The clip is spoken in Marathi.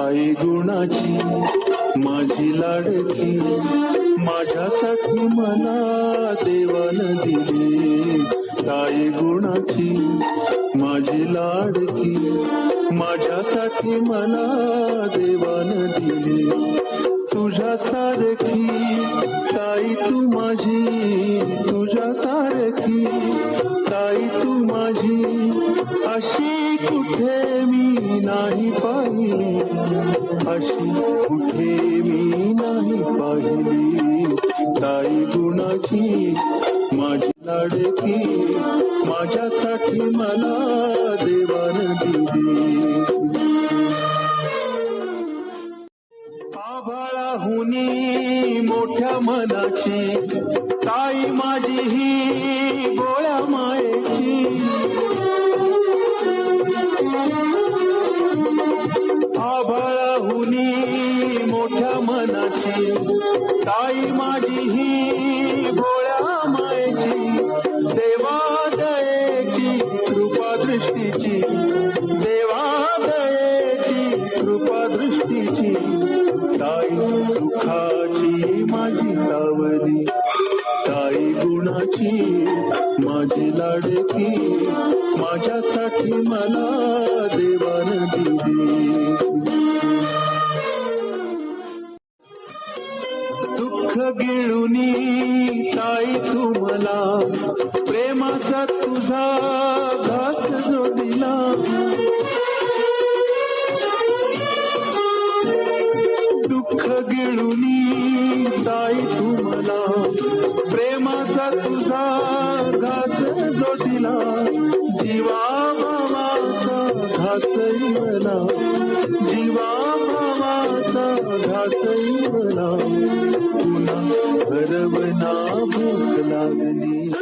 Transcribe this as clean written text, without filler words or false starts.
ताई गुणाची माझी लाडकी, माझ्यासाठी मला देवानं दिली. ताई गुणाची माझी लाडकी, माझ्यासाठी मला देवानं दिली. तुझ्या सारखी ताई तू माझी, तुझ्या सारखी ताई तू माझी, अशी कुठे मी नाही पाहिली, अशी कुठे मी नाही पाहिली. ताई गुणाची माझी लाडकी, माझ्यासाठी मला देवानं दिली. आभाळाहुनी मोठ्या मनाची ताई माझी ही गोळ्या मायेची. आभाळाहुनी मोठ्या मनाची ताई माझी ही गोळ्या मायेची. देवा दयेची कृपा दृष्टीची, देवा दयेची कृपा दृष्टीची. ताई सुखाची माझी सावली, ताई गुणाची माझी लाडकी, माझ्यासाठी मला देवानं दिली. दुःख गिळुनी ताई तू मला, प्रेमाचा तुझा घास जोडिला. दुःख गिळुनी ताई तू मला, प्रेमाचा तुझा घास जोडिला. जीवा भावाचा घासही मला, जीवा भावाचा घासही मला. पुन्हा हरवना भूक लागली.